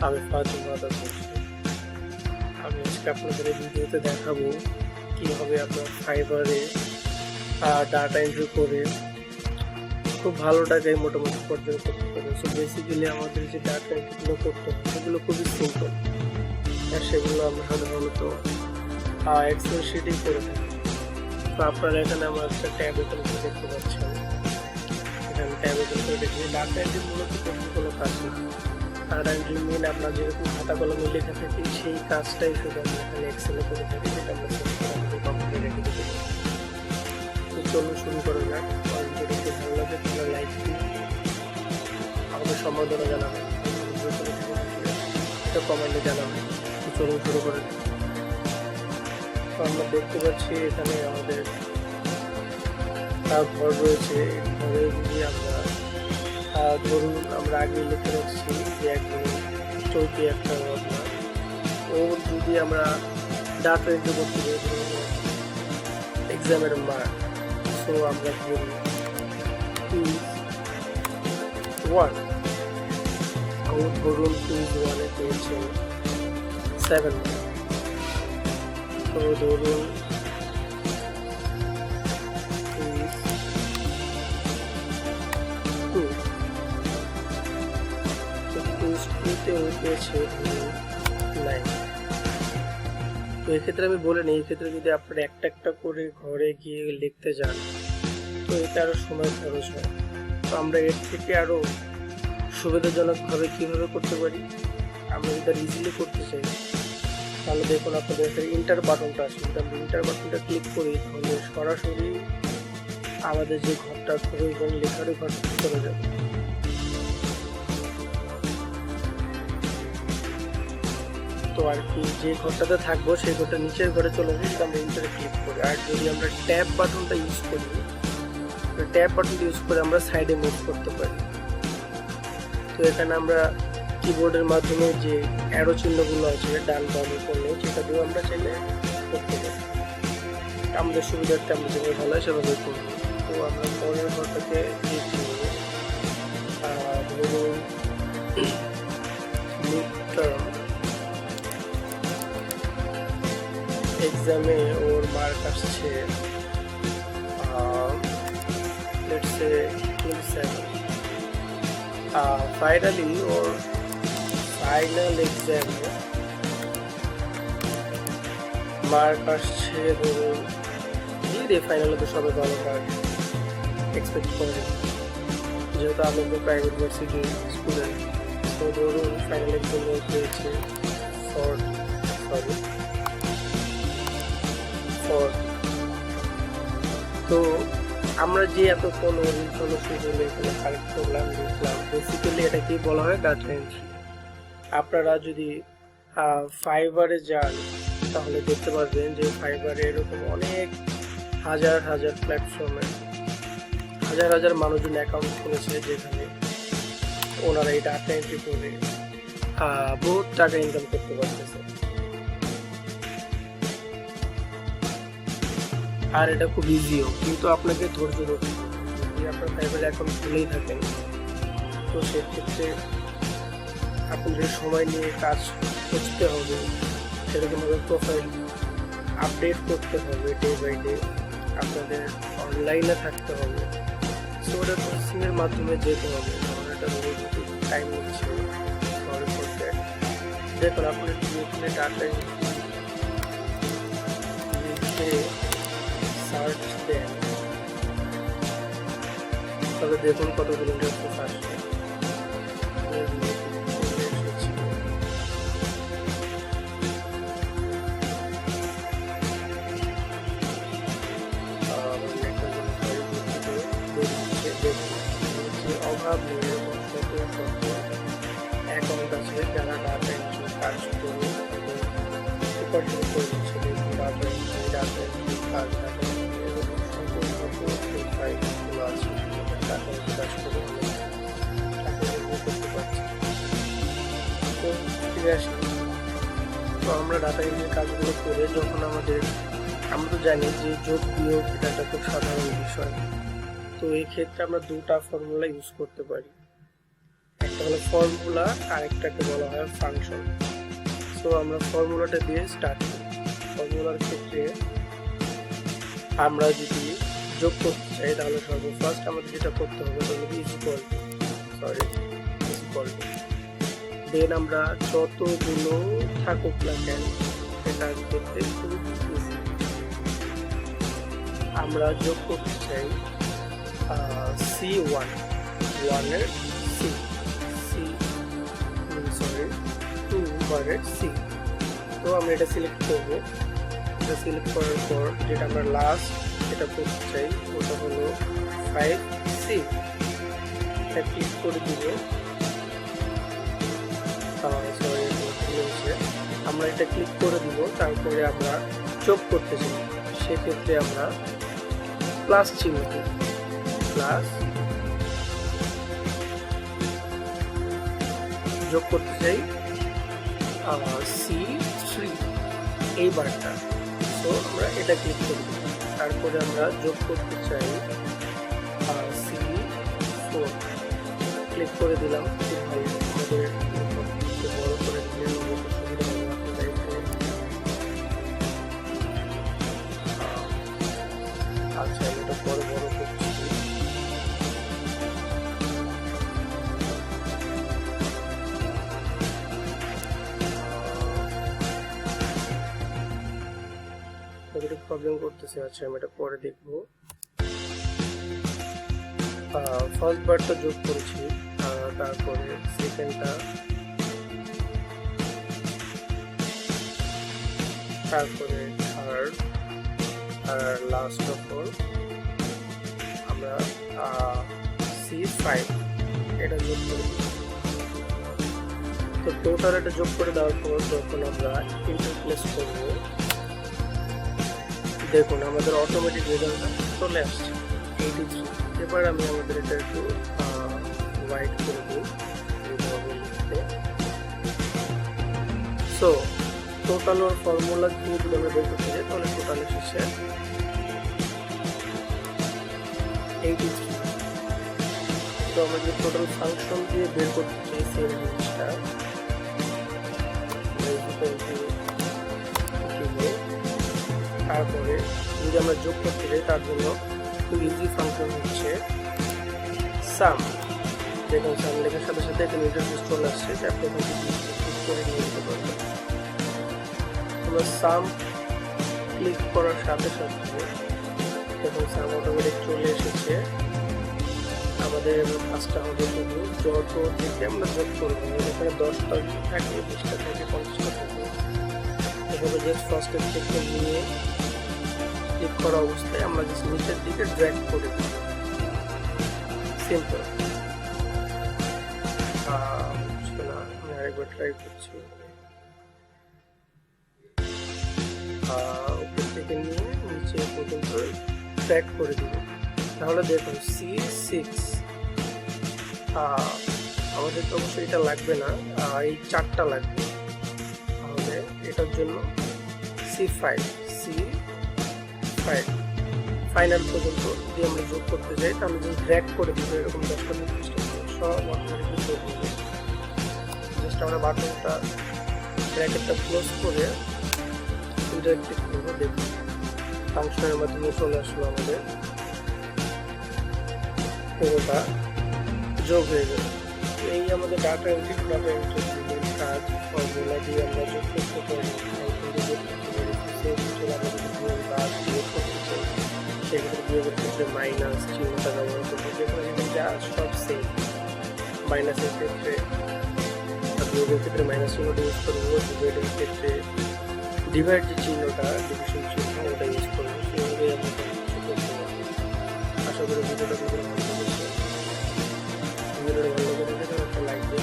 আমি ফাতিমা বলছি। আমি আজকে আপনাদের এই ভিডিওতে দেখাবো কিভাবে আপনার ফাইবারে ডাটা এন্ট্রি করে খুব ভালো টাকায় মোটামুটি উপার্জন করতে পারেন। সো বেসিক্যালি আমাদের যে ডাটা এন্ট্রিগুলো করতে হয় সেগুলো খুবই সিম্পল, আর সেগুলো আমরা সাধারণত এক্সেল শিটেই করে থাকি। তো আপনারা এখানে আমার একটা ট্যাব ওপেন করে দেখতে পাচ্ছেন। এখানে ট্যাব ওপেন করে দেখি ডাটা এন্ট্রি মূলত কোনো কাজ নেই। ডাটা এন্ট্রি মেন আপনার যেরকম খাতা কলমে লেখা থাকে সেই কাজটাই শুধু আমরা এখানে এক্সেলে করে থাকি, যেটা আমরা কম্পিউটারে রেখে দিতে পারি। তো চলুন শুরু করা যাক। আর যদি একটু ভালো লাগে তাহলে লাইক দিন, আমাদের সম্বোধনা জানাবেন, এটা কমেন্টে জানাবেন। তো চলুন শুরু করে দিই। তো আমরা দেখতে পাচ্ছি এখানে আমাদের ঘর রয়েছে। ঘরে যদি আমরা ধরুন আমরা আগে লিখে রাখছি যে একজন চৌকি একটা ঘটনা, ওর যদি আমরা ডাটা এন্ট্রি করতে যাই এক্সামের মার্ক, সো আমরা বলি ওয়ান, ও ধরুন কুইজ ওয়ানে পেয়েছে 7 মার্ক। তো ধরুন কুইজ 2, কুইজ 2তে ও পেয়েছে 9। তো এক্ষেত্রে আমি বলে নিই, এক্ষেত্রে যদি আপনারা একটা একটা করে ঘরে গিয়ে লিখতে যান তো এটা আরও সময় খরচ হয়। তো আমরা এর থেকে আরও সুবিধাজনকভাবে কীভাবে করতে পারি, আমরা যদি ইজিলি করতে চাই তাহলে দেখুন আপনাদের এখানে ইন্টার বাটনটা আছে। যদি আমরা ইন্টার বাটনটা ক্লিক করি তাহলে সরাসরি আমাদের যে ঘরটা প্রয়োজন লেখার ওই ঘরটা চলে যাবে। তো আর কি যে ঘরটাতে থাকবো সেই ঘরটা নিচের ঘরে চলে যাবে যদি আমরা ইন্টারে ক্লিক করি। আর যদি আমরা ট্যাব বাটনটা ইউজ করি, ট্যাব বাটনটা ইউজ করে আমরা সাইডে মুভ করতে পারি। তো এখানে আমরা কিবোর্ডের মাধ্যমে যে অ্যারো চিহ্নগুলো আছে ডান বাম উপরে সেটা দিয়েও আমরা চাইলে করতে পারি। আমাদের সুবিধার্থে আমরা যেভাবে ভালো হয় সেভাবে করব। তো আমরা পরের ঘরটাকে ধরুন এক্সামে ওর মার্ক আসছে let's say 27. Finally or final exam mark আসছে ধরুন ফাইনালে তো সবাই ভালো মার্ক এক্সপেক্ট করে, যেহেতু আমি তো প্রাইভেট ইউনিভার্সিটি স্টুডেন্ট। তো ধরুন ফাইনাল এক্সামে পেয়েছে 4। তো আমরা যে এতক্ষণ ইনফরমেশনগুলো এখানে কালেক্ট করলাম দেখলাম, বেসিক্যালি এটাকে বলা হয় ডাটা এন্ট্রি। আপনারা যদি ফাইবারে যান তাহলে দেখতে পারবেন যে ফাইবারে এরকম অনেক হাজার হাজার প্ল্যাটফর্মে হাজার হাজার মানুষজন অ্যাকাউন্ট খুলেছে, যেখানে ওনারা এই ডাটা এন্ট্রি করে বহুত টাকা ইনকাম করতে পারতেছে। আর এটা খুব ইজিও, কিন্তু আপনাকে ধৈর্য ধরতে হবে। যদি আপনার ফাইবার অ্যাকাউন্ট খুলেই থাকেন তো সেক্ষেত্রে আপনাদের সময় নিয়ে কাজ করতে হবে, সেরকমভাবে প্রোফাইল আপডেট করতে হবে ডে বাই ডে, আপনাদের অনলাইনে থাকতে হবে। সো ওটা প্রসেসিংয়ের মাধ্যমে যেতে হবে, কারণ এটা টাইম নিচ্ছে ঘরে করতে। দেখুন আপনার এখানে ডাটা লিখে সার্চ দেন তবে দেখুন কতগুলো ইন্টারফেস আসছে। অভাব নেই, এরকম শত শত অ্যাকাউন্ট আছে যারা ডাটা এন্ট্রি কাজ করে উপার্জন করে দিচ্ছে। দেখুন ডাটা এন্ট্রি কাজ ডাটা তো আমরা ডাটা এন্ট্রির কাজগুলো করে যখন আমরা তো জানি যে যোগ বিয়োগ এটা একটা খুব সাধারণ বিষয়। তো এই ক্ষেত্রে আমরা দুটা ফর্মুলা ইউজ করতে পারি। একটা একটা হলো ফর্মুলা, আরেকটাকে বলা হয় ফাংশন। সো আমরা ফর্মুলাটা দিয়ে স্টার্ট করি। ফর্মুলার ক্ষেত্রে আমরা যদি যোগ করতে চাই তাহলে সর্বফার্স্ট আমাদের যেটা করতে হবে তাহলে ইকুয়াল টু দেন আমরা যতগুলো থাকুক না কেন সেটার ক্ষেত্রে খুব ইজি। আমরা যোগ করতে চাই C1 এর C2 বারের C। তো আমরা এটা সিলেক্ট করবো। এটা সিলেক্ট করার পর যেটা আমরা লাস্ট এটা করতে চাই ওটা হলো 5C। এটা ক্লিক করে দিব। আমরা এটা ক্লিক করে দিব। তারপরে আমরা যোগ করতে চাই, সেক্ষেত্রে আমরা প্লাস চিহ্ন দেব। প্লাস যোগ করতে চাই C3 এই বারটা। তো আমরা এটা ক্লিক করব। তারপরে আমরা যোগ করতে চাই C4 ক্লিক করে দিলাম। আমাদের বড় করে দিলে সুবিধা হবে। আচ্ছা, আমি এটা বড় করছি। প্রবলেম করতেছে। আচ্ছা, আমি এটা পরে দেখবো। ফার্স্ট বারটা যোগ করেছি, তারপরে সেকেন্ডটা, তারপরে থার্ড, আর লাস্ট অফ অল আমরা C5 এটা যোগ করে দিই। তো টোটাল এটা যোগ করে দেওয়ার পর যখন আমরা ইন্টারপ্লেস করবো, দেখুন আমাদের অটোমেটিক রেজাল্টটা চলে আসছে 83। এবার আমি আমাদের এটা একটু হোয়াইট করে দিই। সো টোটাল ওর ফর্মুলা দিয়ে যদি আমরা বের করতে যাই তাহলে টোটাল এসেছে 83। তো আমরা যে টোটাল ফাংশন দিয়ে বের করতে চাই সেম জিনিসটা তারপরে যদি আমরা যোগ করতে চাই তার জন্য খুব ইজি ফাংশন হচ্ছে সাম। দেখুন সাম লেখার সাথে সাথে একটা ইন্টারফেস চলে আসছে, আপনি ক্লিক করে নিয়ে যেতে পারবেন। আমরা সাম ক্লিক করার সাথে সাথে দেখুন সাম অটোমেটিক চলে এসেছে। আমাদের কাজটা হবে শুধু যত থেকে আমরা যোগ করবো। এখানে 10টা থাকে, 20টা থাকে, 50টা থাকে। এভাবে জাস্ট ফার্স্টের থেকে নিয়ে ক্লিক করা অবস্থায় আমরা জাস্ট নিচের দিকে ড্র্যাগ করে দিই। সিম্পল। আমি আরেকবার ট্রাই করছি। উপর থেকে নিয়ে নিচে পর্যন্ত ড্র্যাগ করে দিব। তাহলে দেখুন C6 আমাদের তো অবশ্যই এটা লাগবে না, এই 4টা লাগবে। তাহলে এটার জন্য C5 ফাইনাল পর্যন্ত যদি আমরা যোগ করতে যাই তাহলে যদি ড্র্যাগ করে দিব এরকম 10টা 20টা সব অটোমেটিকলি যোগ হবে। জাস্ট আমরা বাটনটা ব্র্যাকেটটা ক্লোজ করে ইন্টারেক্ট ক্লিক করবো। দেখুন ফাংশনের মাধ্যমে চলে আসলো আমাদের পুরোটা যোগ হয়ে যাবে। এই আমাদের ডাটা এন্ট্রি কাজ ফর্মুলা দিয়ে আমরা যোগ করতে পারি। সেক্ষেত্রে বিয়োগের ক্ষেত্রে মাইনাস চিহ্নটা ব্যবহার করবো। যেখানে যা সব সেম। মাইনাসের ক্ষেত্রে বিয়োগের ক্ষেত্রে মাইনাস চিহ্নটা ইউজ করবো। ডিভাইডের ক্ষেত্রে ডিভাইড যে চিহ্নটা, ডিভিশন চিহ্ন ওটা ইউজ করবো। সেইভাবে আমরা কিছু করতে পারবো। আশা করি ভিডিওটা ভালো লেগেছে। ভিডিওটা ভালো লেগে থাকলে একটা লাইক দিয়ে